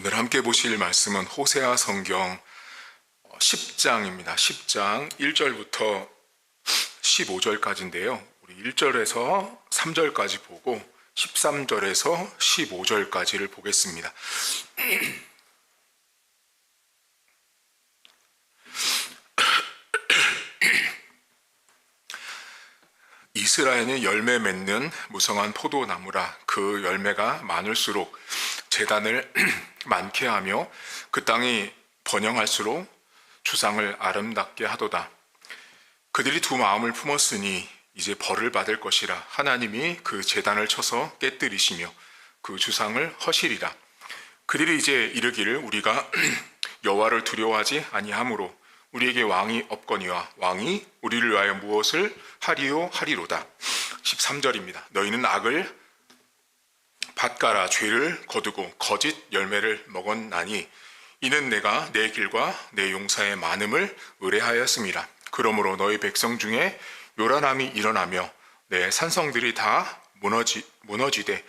오늘 함께 보실 말씀은 호세아 성경 10장입니다. 10장 1절부터 15절까지인데요. 우리 1절에서 3절까지 보고 13절에서 15절까지를 보겠습니다. 이스라엘은 열매 맺는 무성한 포도나무라. 그 열매가 많을수록 제단을 많게 하며 그 땅이 번영할수록 주상을 아름답게 하도다. 그들이 두 마음을 품었으니 이제 벌을 받을 것이라. 하나님이 그 제단을 쳐서 깨뜨리시며 그 주상을 허시리라. 그들이 이제 이르기를 우리가 여호와를 두려워하지 아니하므로 우리에게 왕이 없거니와 왕이 우리를 위하여 무엇을 하리요 하리로다. 13절입니다. 너희는 악을 밭가라 죄를 거두고 거짓 열매를 먹었나니 이는 내가 내 길과 내 용사의 많음을 의뢰하였음이라. 그러므로 너희 백성 중에 요란함이 일어나며 내 산성들이 다 무너지되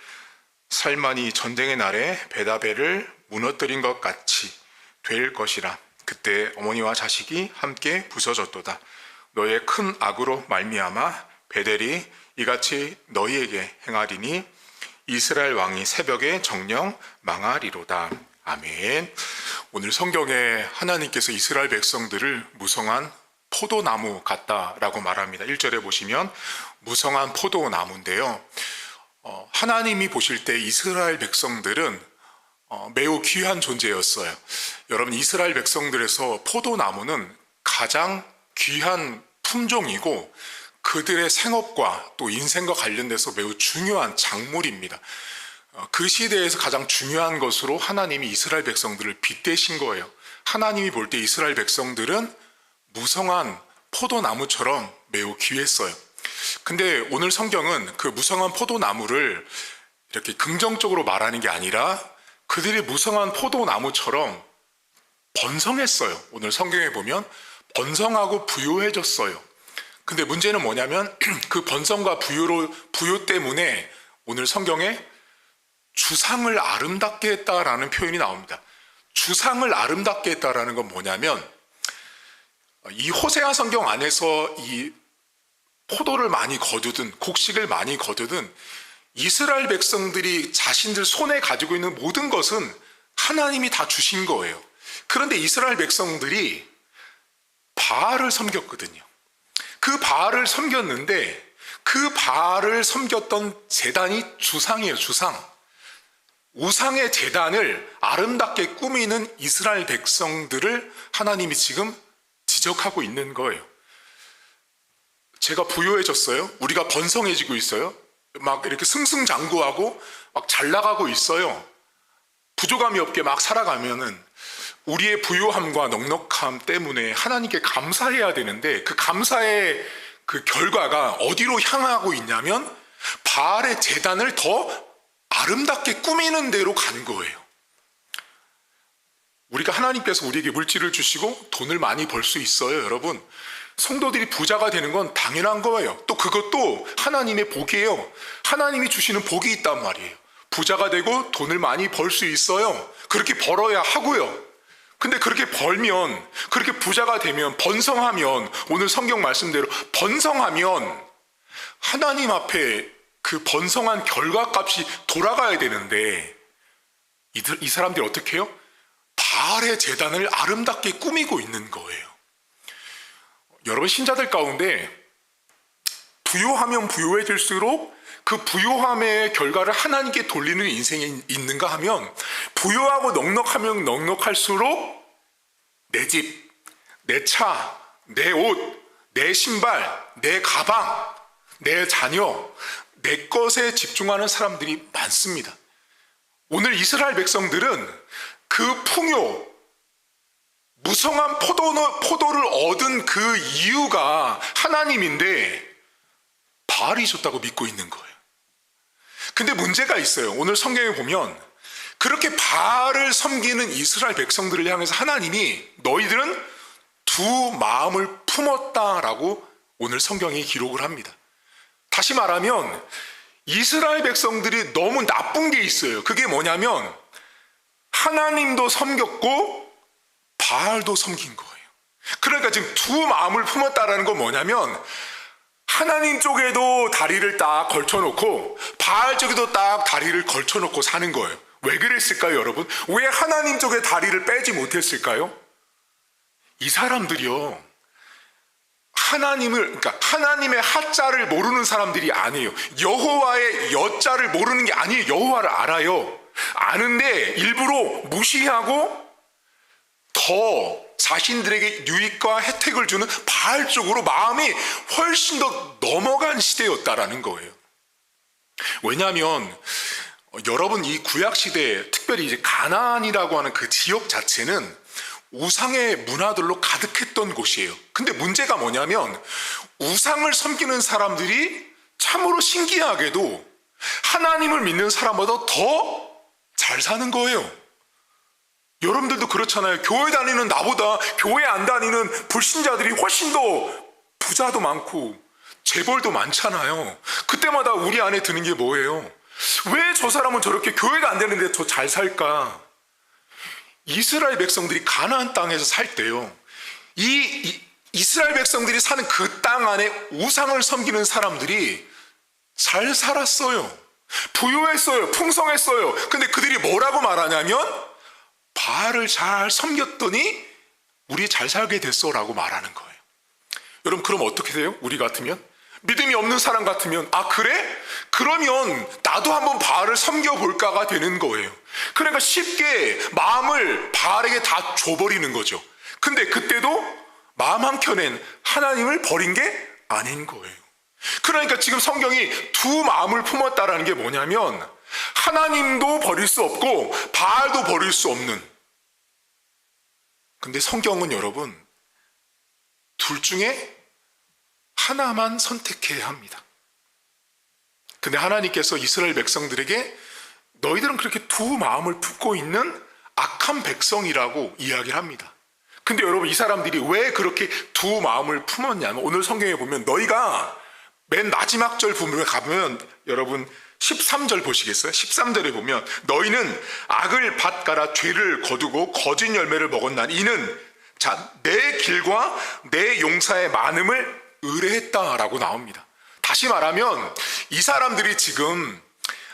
살만이 전쟁의 날에 베다벨을 무너뜨린 것 같이 될 것이라. 그때 어머니와 자식이 함께 부서졌도다. 너의 큰 악으로 말미암아 베델이 이같이 너희에게 행하리니 이스라엘 왕이 새벽에 정령 망하리로다. 아멘. 오늘 성경에 하나님께서 이스라엘 백성들을 무성한 포도나무 같다라고 말합니다. 1절에 보시면 무성한 포도나무인데요. 하나님이 보실 때 이스라엘 백성들은 매우 귀한 존재였어요. 여러분, 이스라엘 백성들에서 포도나무는 가장 귀한 품종이고 그들의 생업과 또 인생과 관련돼서 매우 중요한 작물입니다. 그 시대에서 가장 중요한 것으로 하나님이 이스라엘 백성들을 빗대신 거예요. 하나님이 볼 때 이스라엘 백성들은 무성한 포도나무처럼 매우 귀했어요. 근데 오늘 성경은 그 무성한 포도나무를 이렇게 긍정적으로 말하는 게 아니라 그들이 무성한 포도나무처럼 번성했어요. 오늘 성경에 보면 번성하고 부요해졌어요. 근데 문제는 뭐냐면 그 번성과 부요 때문에 오늘 성경에 주상을 아름답게 했다라는 표현이 나옵니다. 주상을 아름답게 했다라는 건 뭐냐면 이 호세아 성경 안에서 이 포도를 많이 거두든 곡식을 많이 거두든 이스라엘 백성들이 자신들 손에 가지고 있는 모든 것은 하나님이 다 주신 거예요. 그런데 이스라엘 백성들이 바알을 섬겼거든요. 그 바알을 섬겼는데 그 바알을 섬겼던 제단이 주상이에요. 주상. 우상의 제단을 아름답게 꾸미는 이스라엘 백성들을 하나님이 지금 지적하고 있는 거예요. 제가 부유해졌어요. 우리가 번성해지고 있어요. 막 이렇게 승승장구하고 막 잘 나가고 있어요. 부족함이 없게 막 살아가면은 우리의 부유함과 넉넉함 때문에 하나님께 감사해야 되는데 그 감사의 그 결과가 어디로 향하고 있냐면 바알의 제단을 더 아름답게 꾸미는 데로 간 거예요. 우리가 하나님께서 우리에게 물질을 주시고 돈을 많이 벌 수 있어요, 여러분. 성도들이 부자가 되는 건 당연한 거예요. 또 그것도 하나님의 복이에요. 하나님이 주시는 복이 있단 말이에요. 부자가 되고 돈을 많이 벌 수 있어요. 그렇게 벌어야 하고요. 근데 그렇게 벌면, 그렇게 부자가 되면, 번성하면, 오늘 성경 말씀대로 번성하면 하나님 앞에 그 번성한 결과값이 돌아가야 되는데 이 사람들이 어떻게 해요? 바알의 제단을 아름답게 꾸미고 있는 거예요. 여러분, 신자들 가운데 부요하면 부요해질수록 그 부요함의 결과를 하나님께 돌리는 인생이 있는가 하면 부요하고 넉넉하면 넉넉할수록 내 집, 내 차, 내 옷, 내 신발, 내 가방, 내 자녀, 내 것에 집중하는 사람들이 많습니다. 오늘 이스라엘 백성들은 그 풍요, 무성한 포도를 얻은 그 이유가 하나님인데 바알이 줬다고 믿고 있는 거예요. 근데 문제가 있어요. 오늘 성경에 보면 그렇게 바알을 섬기는 이스라엘 백성들을 향해서 하나님이 너희들은 두 마음을 품었다라고 오늘 성경이 기록을 합니다. 다시 말하면 이스라엘 백성들이 너무 나쁜 게 있어요. 그게 뭐냐면 하나님도 섬겼고 바알도 섬긴 거예요. 그러니까 지금 두 마음을 품었다라는 건 뭐냐면 하나님 쪽에도 다리를 딱 걸쳐놓고 바알 쪽에도 딱 다리를 걸쳐놓고 사는 거예요. 왜 그랬을까요, 여러분? 왜 하나님 쪽에 다리를 빼지 못했을까요? 이 사람들이요, 그러니까 하나님의 하자를 모르는 사람들이 아니에요. 여호와의 여자를 모르는 게 아니에요. 여호와를 알아요. 아는데 일부러 무시하고 더 자신들에게 유익과 혜택을 주는 바알 쪽으로 마음이 훨씬 더 넘어간 시대였다라는 거예요. 왜냐하면 여러분, 이 구약 시대에 특별히 이제 가나안이라고 하는 그 지역 자체는 우상의 문화들로 가득했던 곳이에요. 근데 문제가 뭐냐면 우상을 섬기는 사람들이 참으로 신기하게도 하나님을 믿는 사람보다 더 잘 사는 거예요. 여러분들도 그렇잖아요. 교회 다니는 나보다 교회 안 다니는 불신자들이 훨씬 더 부자도 많고 재벌도 많잖아요. 그때마다 우리 안에 드는 게 뭐예요? 왜 저 사람은 저렇게 교회가 안 되는데 더 잘 살까? 이스라엘 백성들이 가나안 땅에서 살 때요, 이스라엘 백성들이 사는 그 땅 안에 우상을 섬기는 사람들이 잘 살았어요. 부유했어요. 풍성했어요. 근데 그들이 뭐라고 말하냐면 바알을 잘 섬겼더니 우리 잘 살게 됐어 라고 말하는 거예요. 여러분, 그럼 어떻게 돼요? 우리 같으면? 믿음이 없는 사람 같으면, 아 그래? 그러면 나도 한번 바알을 섬겨볼까가 되는 거예요. 그러니까 쉽게 마음을 바알에게 다 줘버리는 거죠. 근데 그때도 마음 한켠엔 하나님을 버린 게 아닌 거예요. 그러니까 지금 성경이 두 마음을 품었다라는 게 뭐냐면 하나님도 버릴 수 없고 바알도 버릴 수 없는. 근데 성경은 여러분, 둘 중에 하나만 선택해야 합니다. 근데 하나님께서 이스라엘 백성들에게 너희들은 그렇게 두 마음을 품고 있는 악한 백성이라고 이야기를 합니다. 근데 여러분, 이 사람들이 왜 그렇게 두 마음을 품었냐면 오늘 성경에 보면 너희가 맨 마지막 절 부분에 가보면 여러분 13절 보시겠어요? 13절에 보면 너희는 악을 밭가라 죄를 거두고 거짓 열매를 먹었나니 이는 내 길과 내 용사의 많음을 의뢰했다라고 나옵니다. 다시 말하면 이 사람들이 지금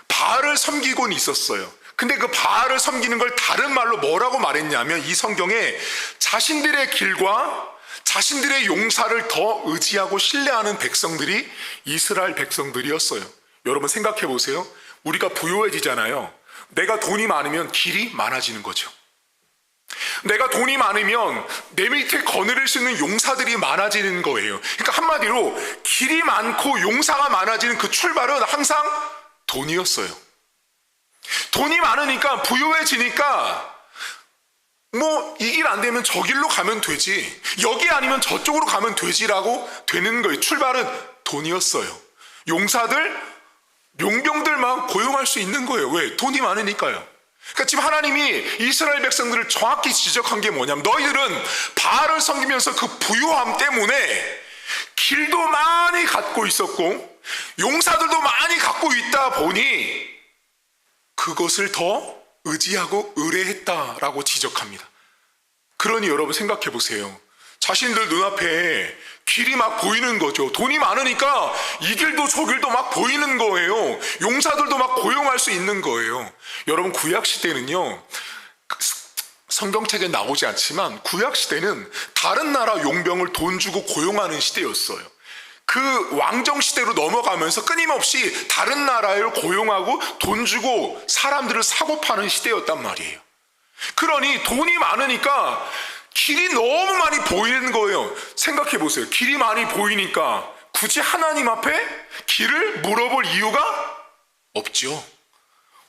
바알을 섬기곤 있었어요. 근데 그 바알을 섬기는 걸 다른 말로 뭐라고 말했냐면 이 성경에 자신들의 길과 자신들의 용사를 더 의지하고 신뢰하는 백성들이 이스라엘 백성들이었어요. 여러분 생각해 보세요. 우리가 부유해지잖아요. 내가 돈이 많으면 길이 많아지는 거죠. 내가 돈이 많으면 내 밑에 거느릴 수 있는 용사들이 많아지는 거예요. 그러니까 한마디로 길이 많고 용사가 많아지는 그 출발은 항상 돈이었어요. 돈이 많으니까 부유해지니까 뭐 이 길 안 되면 저 길로 가면 되지, 여기 아니면 저쪽으로 가면 되지라고 되는 거예요. 출발은 돈이었어요. 용사들, 용병들만 고용할 수 있는 거예요. 왜? 돈이 많으니까요. 그러니까 지금 하나님이 이스라엘 백성들을 정확히 지적한 게 뭐냐면 너희들은 바알을 섬기면서 그 부유함 때문에 길도 많이 갖고 있었고 용사들도 많이 갖고 있다 보니 그것을 더 의지하고 의뢰했다라고 지적합니다. 그러니 여러분 생각해 보세요. 자신들 눈앞에 길이 막 보이는 거죠. 돈이 많으니까 이 길도 저 길도 막 보이는 거예요. 용사들도 막 고용할 수 있는 거예요. 여러분 구약 시대는요, 성경책에 나오지 않지만 구약 시대는 다른 나라 용병을 돈 주고 고용하는 시대였어요. 그 왕정 시대로 넘어가면서 끊임없이 다른 나라를 고용하고 돈 주고 사람들을 사고 파는 시대였단 말이에요. 그러니 돈이 많으니까 길이 너무 많이 보이는 거예요. 생각해 보세요. 길이 많이 보이니까 굳이 하나님 앞에 길을 물어볼 이유가 없죠.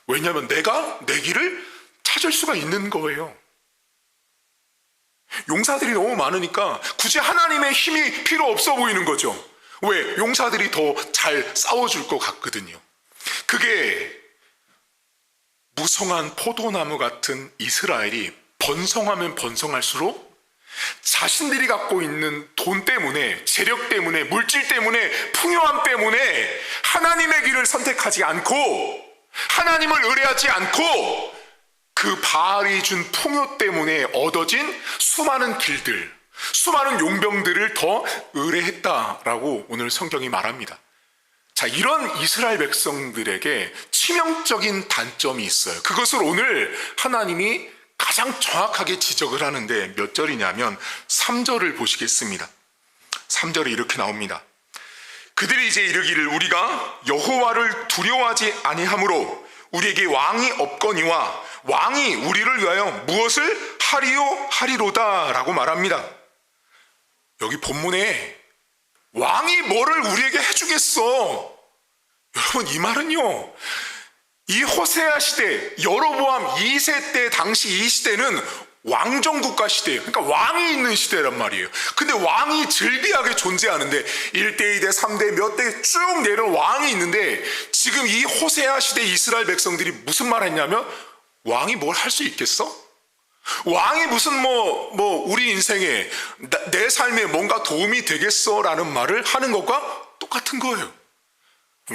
왜냐하면 내가 내 길을 찾을 수가 있는 거예요. 용사들이 너무 많으니까 굳이 하나님의 힘이 필요 없어 보이는 거죠. 왜? 용사들이 더 잘 싸워줄 것 같거든요. 그게 무성한 포도나무 같은 이스라엘이 번성하면 번성할수록 자신들이 갖고 있는 돈 때문에, 재력 때문에, 물질 때문에, 풍요함 때문에 하나님의 길을 선택하지 않고 하나님을 의뢰하지 않고 그 바알이 준 풍요 때문에 얻어진 수많은 길들, 수많은 용병들을 더 의뢰했다라고 오늘 성경이 말합니다. 자, 이런 이스라엘 백성들에게 치명적인 단점이 있어요. 그것을 오늘 하나님이 가장 정확하게 지적을 하는데 몇 절이냐면 3절을 보시겠습니다. 3절에 이렇게 나옵니다. 그들이 이제 이르기를 우리가 여호와를 두려워하지 아니하므로 우리에게 왕이 없거니와 왕이 우리를 위하여 무엇을 하리요 하리로다 라고 말합니다. 여기 본문에 왕이 뭐를 우리에게 해주겠어? 여러분, 이 말은요, 이 호세아 시대, 여로보암 2세 때 당시 이 시대는 왕정국가 시대예요. 그러니까 왕이 있는 시대란 말이에요. 근데 왕이 즐비하게 존재하는데 1대, 2대, 3대 몇 대 쭉 내려온 왕이 있는데 지금 이 호세아 시대 이스라엘 백성들이 무슨 말 했냐면 왕이 뭘 할 수 있겠어? 왕이 무슨 우리 인생에 내 삶에 뭔가 도움이 되겠어? 라는 말을 하는 것과 똑같은 거예요.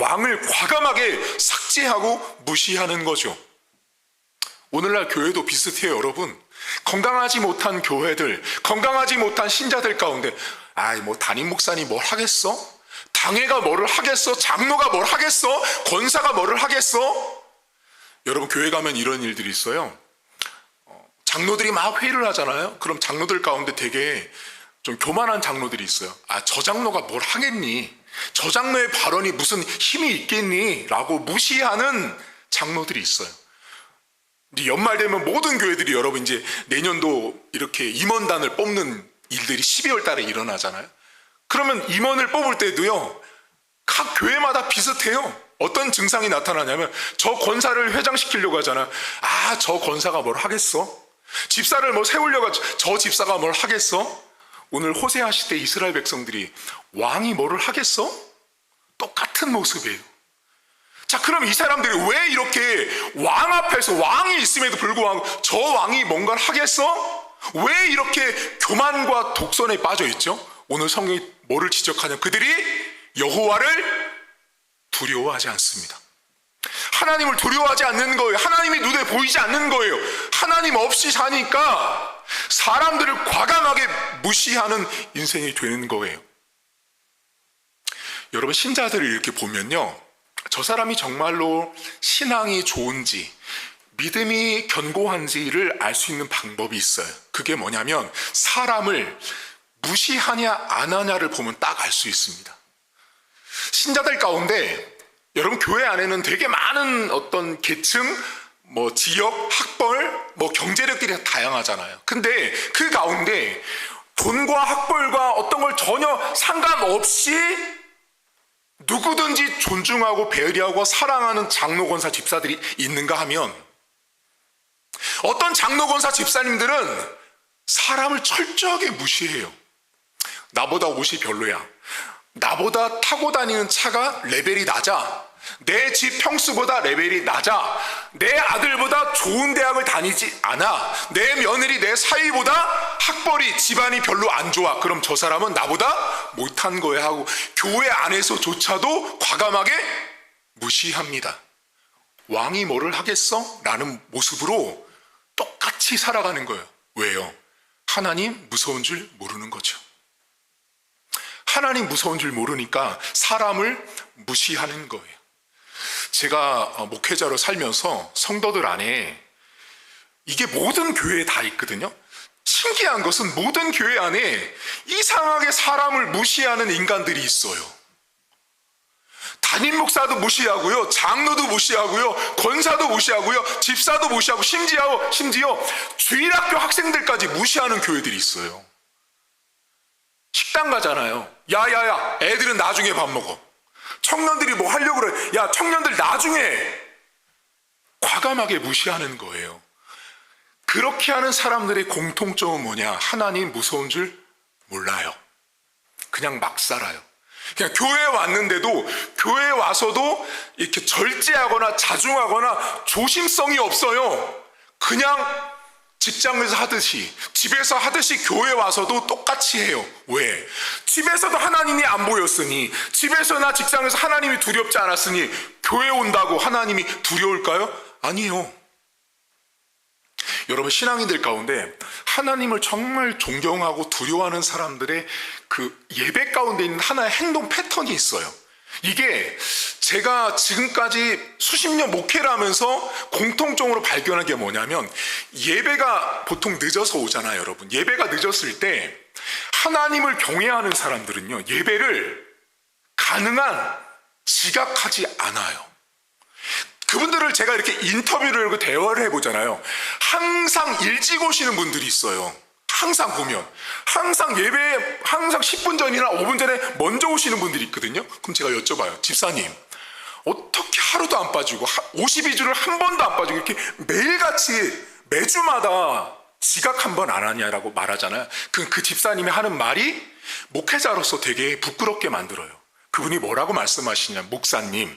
왕을 과감하게 삭제하고 무시하는 거죠. 오늘날 교회도 비슷해요, 여러분. 건강하지 못한 교회들, 건강하지 못한 신자들 가운데 담임 목사님 뭘 하겠어? 당회가 뭐를 하겠어? 장로가 뭘 하겠어? 권사가 뭐를 하겠어? 여러분, 교회 가면 이런 일들이 있어요. 장로들이 막 회의를 하잖아요. 그럼 장로들 가운데 되게 좀 교만한 장로들이 있어요. 저 장로가 뭘 하겠니? 저 장로의 발언이 무슨 힘이 있겠니? 라고 무시하는 장로들이 있어요. 이제 연말 되면 모든 교회들이 여러분 이제 내년도 이렇게 임원단을 뽑는 일들이 12월 달에 일어나잖아요. 그러면 임원을 뽑을 때도요, 각 교회마다 비슷해요. 어떤 증상이 나타나냐면 저 권사를 회장시키려고 하잖아요. 저 권사가 뭘 하겠어? 집사를 세우려고 저 집사가 뭘 하겠어? 오늘 호세아 시대 이스라엘 백성들이 왕이 뭐를 하겠어? 똑같은 모습이에요. 자, 그럼 이 사람들이 왜 이렇게 왕 앞에서 왕이 있음에도 불구하고 저 왕이 뭔가를 하겠어? 왜 이렇게 교만과 독선에 빠져 있죠? 오늘 성경이 뭐를 지적하냐면 그들이 여호와를 두려워하지 않습니다. 하나님을 두려워하지 않는 거예요. 하나님이 눈에 보이지 않는 거예요. 하나님 없이 사니까 사람들을 과감하게 무시하는 인생이 되는 거예요. 여러분, 신자들을 이렇게 보면요, 저 사람이 정말로 신앙이 좋은지 믿음이 견고한지를 알 수 있는 방법이 있어요. 그게 뭐냐면 사람을 무시하냐 안 하냐를 보면 딱 알 수 있습니다. 신자들 가운데 여러분, 교회 안에는 되게 많은 어떤 계층, 지역, 학벌, 경제력들이 다양하잖아요. 근데 그 가운데 돈과 학벌과 어떤 걸 전혀 상관없이 누구든지 존중하고 배려하고 사랑하는 장로, 권사, 집사들이 있는가 하면 어떤 장로, 권사, 집사님들은 사람을 철저하게 무시해요. 나보다 옷이 별로야. 나보다 타고 다니는 차가 레벨이 낮아. 내 집 평수보다 레벨이 낮아. 내 아들보다 좋은 대학을 다니지 않아. 내 며느리, 내 사위보다 학벌이, 집안이 별로 안 좋아. 그럼 저 사람은 나보다 못한 거야 하고 교회 안에서조차도 과감하게 무시합니다. 왕이 뭐를 하겠어? 라는 모습으로 똑같이 살아가는 거예요. 왜요? 하나님 무서운 줄 모르는 거죠. 하나님 무서운 줄 모르니까 사람을 무시하는 거예요. 제가 목회자로 살면서 성도들 안에 이게 모든 교회에 다 있거든요. 신기한 것은 모든 교회 안에 이상하게 사람을 무시하는 인간들이 있어요. 담임 목사도 무시하고요, 장로도 무시하고요, 권사도 무시하고요, 집사도 무시하고 심지어 주일학교 학생들까지 무시하는 교회들이 있어요. 식당 가잖아요. 야야야, 애들은 나중에 밥 먹어. 청년들이 뭐 하려고 그래. 야, 청년들 나중에. 과감하게 무시하는 거예요. 그렇게 하는 사람들의 공통점은 뭐냐? 하나님 무서운 줄 몰라요. 그냥 막 살아요. 그냥 교회에 왔는데도, 교회에 와서도 이렇게 절제하거나 자중하거나 조심성이 없어요. 그냥 직장에서 하듯이, 집에서 하듯이 교회 와서도 똑같이 해요. 왜? 집에서도 하나님이 안 보였으니, 집에서나 직장에서 하나님이 두렵지 않았으니 교회 온다고 하나님이 두려울까요? 아니에요. 여러분, 신앙인들 가운데 하나님을 정말 존경하고 두려워하는 사람들의 그 예배 가운데 있는 하나의 행동 패턴이 있어요. 이게 제가 지금까지 수십 년 목회를 하면서 공통적으로 발견한 게 뭐냐면, 예배가 보통 늦어서 오잖아요, 여러분. 예배가 늦었을 때 하나님을 경외하는 사람들은요, 예배를 가능한 지각하지 않아요. 그분들을 제가 이렇게 인터뷰를 하고 대화를 해보잖아요. 항상 일찍 오시는 분들이 있어요. 항상 보면 항상 예배에 항상 10분 전이나 5분 전에 먼저 오시는 분들이 있거든요. 그럼 제가 여쭤봐요. 집사님, 어떻게 하루도 안 빠지고 52주를 한 번도 안 빠지고 이렇게 매일같이 매주마다 지각 한 번 안 하냐라고 말하잖아요. 그 집사님이 하는 말이 목회자로서 되게 부끄럽게 만들어요. 그분이 뭐라고 말씀하시냐, 목사님,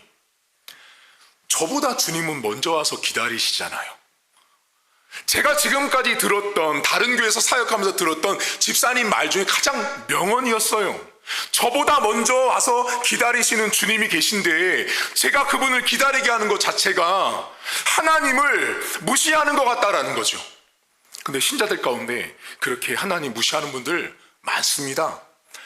저보다 주님은 먼저 와서 기다리시잖아요. 제가 지금까지 들었던, 다른 교회에서 사역하면서 들었던 집사님 말 중에 가장 명언이었어요. 저보다 먼저 와서 기다리시는 주님이 계신데 제가 그분을 기다리게 하는 것 자체가 하나님을 무시하는 것 같다라는 거죠. 근데 신자들 가운데 그렇게 하나님 무시하는 분들 많습니다.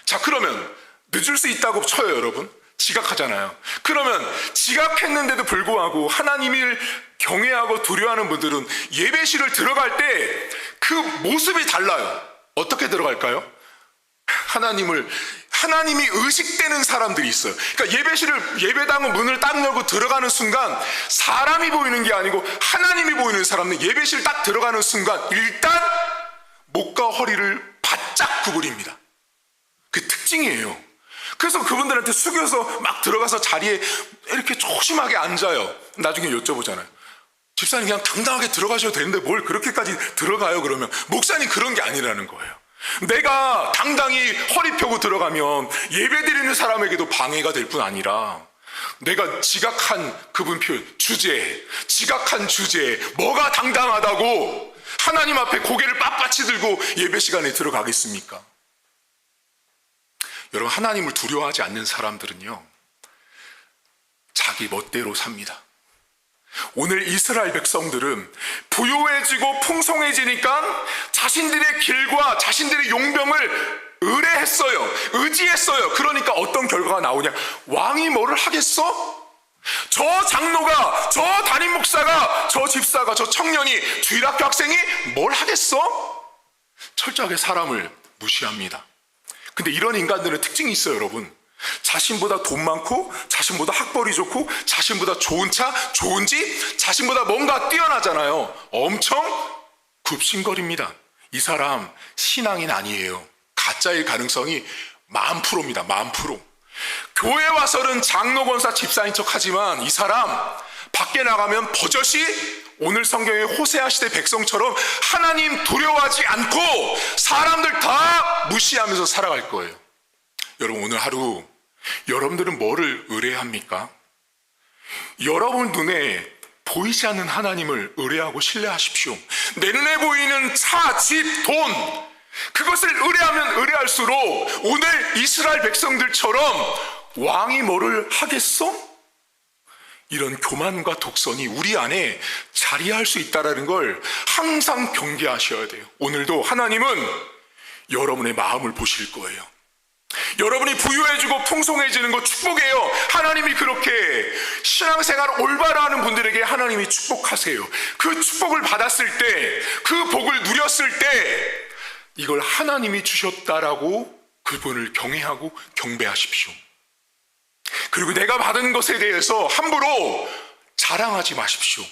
자, 그러면 늦을 수 있다고 쳐요, 여러분. 지각하잖아요. 그러면 지각했는데도 불구하고 하나님을 경외하고 두려워하는 분들은 예배실을 들어갈 때 그 모습이 달라요. 어떻게 들어갈까요? 하나님이 의식되는 사람들이 있어요. 그러니까 예배당은 문을 딱 열고 들어가는 순간 사람이 보이는 게 아니고 하나님이 보이는 사람은 예배실 딱 들어가는 순간 일단 목과 허리를 바짝 구부립니다. 그 특징이에요. 그래서 그분들한테 숙여서 막 들어가서 자리에 이렇게 조심하게 앉아요. 나중에 여쭤보잖아요. 집사님, 그냥 당당하게 들어가셔도 되는데 뭘 그렇게까지 들어가요? 그러면 목사님, 그런 게 아니라는 거예요. 내가 당당히 허리 펴고 들어가면 예배드리는 사람에게도 방해가 될 뿐 아니라 내가 지각한 그분 표현, 지각한 주제에 뭐가 당당하다고 하나님 앞에 고개를 빳빳이 들고 예배 시간에 들어가겠습니까? 여러분, 하나님을 두려워하지 않는 사람들은요, 자기 멋대로 삽니다. 오늘 이스라엘 백성들은 부유해지고 풍성해지니까 자신들의 길과 자신들의 용병을 의지했어요. 그러니까 어떤 결과가 나오냐? 왕이 뭐를 하겠어? 저 장로가, 저 담임 목사가, 저 집사가, 저 청년이, 주일학교 학생이 뭘 하겠어? 철저하게 사람을 무시합니다. 근데 이런 인간들의 특징이 있어요, 여러분. 자신보다 돈 많고, 자신보다 학벌이 좋고, 자신보다 좋은 차, 좋은 집, 자신보다 뭔가 뛰어나잖아요. 엄청 굽신거립니다. 이 사람 신앙인 아니에요. 가짜일 가능성이 10,000%입니다. 10,000%. 교회 와서는 장로, 권사, 집사인 척 하지만 이 사람 밖에 나가면 버젓이 오늘 성경의 호세아 시대 백성처럼 하나님 두려워하지 않고 사람들 다 무시하면서 살아갈 거예요. 여러분, 오늘 하루 여러분들은 뭐를 의뢰합니까? 여러분 눈에 보이지 않는 하나님을 의뢰하고 신뢰하십시오. 내 눈에 보이는 차, 집, 돈, 그것을 의뢰하면 의뢰할수록 오늘 이스라엘 백성들처럼 왕이 뭐를 하겠어? 이런 교만과 독선이 우리 안에 자리할 수 있다는 걸 항상 경계하셔야 돼요. 오늘도 하나님은 여러분의 마음을 보실 거예요. 여러분이 부유해지고 풍성해지는 거 축복이에요. 하나님이 그렇게 신앙생활 올바로 하는 분들에게 하나님이 축복하세요. 그 축복을 받았을 때, 그 복을 누렸을 때 이걸 하나님이 주셨다라고 그분을 경외하고 경배하십시오. 그리고 내가 받은 것에 대해서 함부로 자랑하지 마십시오.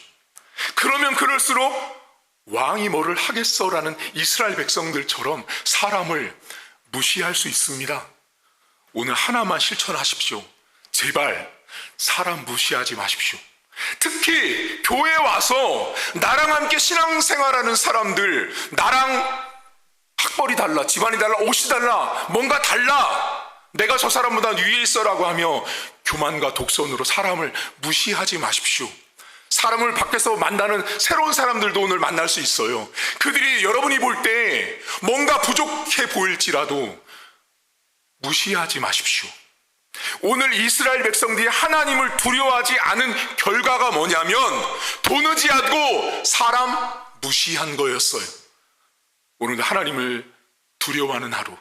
그러면 그럴수록 왕이 뭐를 하겠어라는 이스라엘 백성들처럼 사람을 무시할 수 있습니다. 오늘 하나만 실천하십시오. 제발 사람 무시하지 마십시오. 특히 교회에 와서 나랑 함께 신앙생활하는 사람들, 나랑 학벌이 달라, 집안이 달라, 옷이 달라, 뭔가 달라, 내가 저 사람보다 위에 있어라고 하며 교만과 독선으로 사람을 무시하지 마십시오. 사람을 밖에서 만나는 새로운 사람들도 오늘 만날 수 있어요. 그들이 여러분이 볼 때 뭔가 부족해 보일지라도 무시하지 마십시오. 오늘 이스라엘 백성들이 하나님을 두려워하지 않은 결과가 뭐냐면 돈 의지하고 사람 무시한 거였어요. 오늘도 하나님을 두려워하는 하루.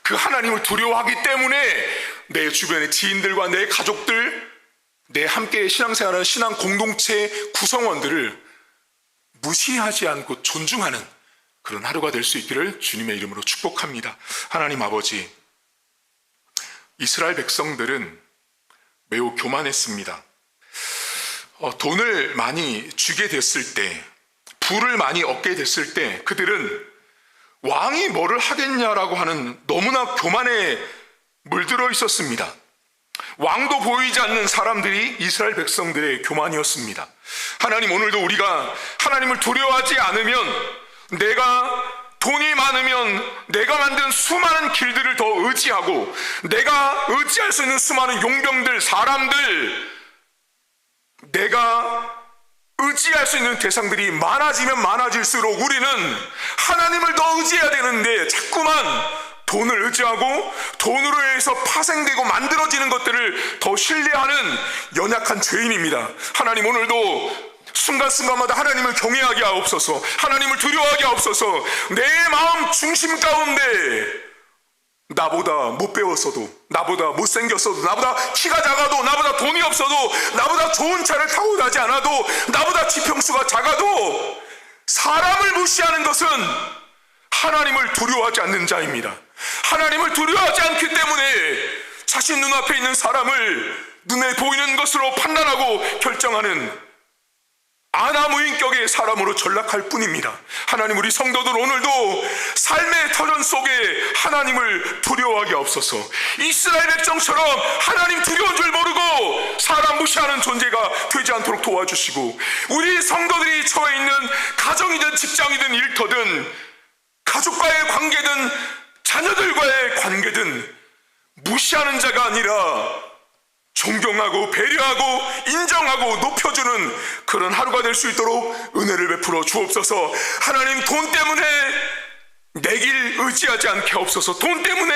그 하나님을 두려워하기 때문에 내 주변의 지인들과 내 가족들, 내 함께 신앙생활하는 신앙 공동체 구성원들을 무시하지 않고 존중하는 그런 하루가 될 수 있기를 주님의 이름으로 축복합니다. 하나님 아버지, 이스라엘 백성들은 매우 교만했습니다. 돈을 많이 주게 됐을 때, 부를 많이 얻게 됐을 때 그들은 왕이 뭐를 하겠냐라고 하는 너무나 교만에 물들어 있었습니다. 왕도 보이지 않는 사람들이 이스라엘 백성들의 교만이었습니다. 하나님, 오늘도 우리가 하나님을 두려워하지 않으면, 내가 돈이 많으면 내가 만든 수많은 길들을 더 의지하고, 내가 의지할 수 있는 수많은 용병들, 사람들, 내가 의지할 수 있는 대상들이 많아지면 많아질수록 우리는 하나님을 더 의지해야 되는데 자꾸만 돈을 의지하고 돈으로 해서 파생되고 만들어지는 것들을 더 신뢰하는 연약한 죄인입니다. 하나님, 오늘도 순간순간마다 하나님을 경외하게 하옵소서, 하나님을 두려워하게 하옵소서. 내 마음 중심 가운데 나보다 못 배웠어도, 나보다 못생겼어도, 나보다 키가 작아도, 나보다 돈이 없어도, 나보다 좋은 차를 타고 가지 않아도, 나보다 지평수가 작아도 사람을 무시하는 것은 하나님을 두려워하지 않는 자입니다. 하나님을 두려워하지 않기 때문에 자신 눈앞에 있는 사람을 눈에 보이는 것으로 판단하고 결정하는 아나무인격의 사람으로 전락할 뿐입니다. 하나님, 우리 성도들 오늘도 삶의 터전 속에 하나님을 두려워하게 하옵소서. 이스라엘 백성처럼 하나님 두려운 줄 모르고 사람 무시하는 존재가 되지 않도록 도와주시고, 우리 성도들이 처해 있는 가정이든 직장이든 일터든 가족과의 관계든 자녀들과의 관계든 무시하는 자가 아니라 존경하고 배려하고 인정하고 높여주는 그런 하루가 될 수 있도록 은혜를 베풀어 주옵소서. 하나님, 돈 때문에 내 길 의지하지 않게 하옵소서. 돈 때문에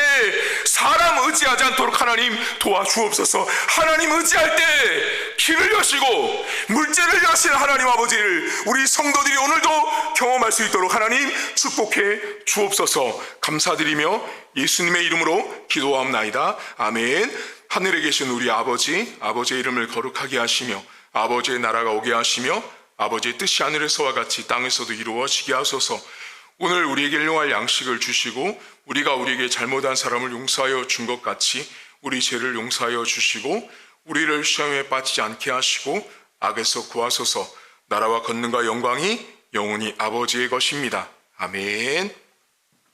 사람 의지하지 않도록 하나님 도와주옵소서. 하나님 의지할 때 길을 여시고 물질을 여시는 하나님 아버지를 우리 성도들이 오늘도 경험할 수 있도록 하나님 축복해 주옵소서. 감사드리며 예수님의 이름으로 기도하옵나이다. 아멘. 하늘에 계신 우리 아버지, 아버지의 이름을 거룩하게 하시며 아버지의 나라가 오게 하시며 아버지의 뜻이 하늘에서와 같이 땅에서도 이루어지게 하소서. 오늘 우리에게 일용할 양식을 주시고 우리가 우리에게 잘못한 사람을 용서하여 준 것 같이 우리 죄를 용서하여 주시고 우리를 시험에 빠지지 않게 하시고 악에서 구하소서. 나라와 권능과 영광이 영원히 아버지의 것입니다. 아멘.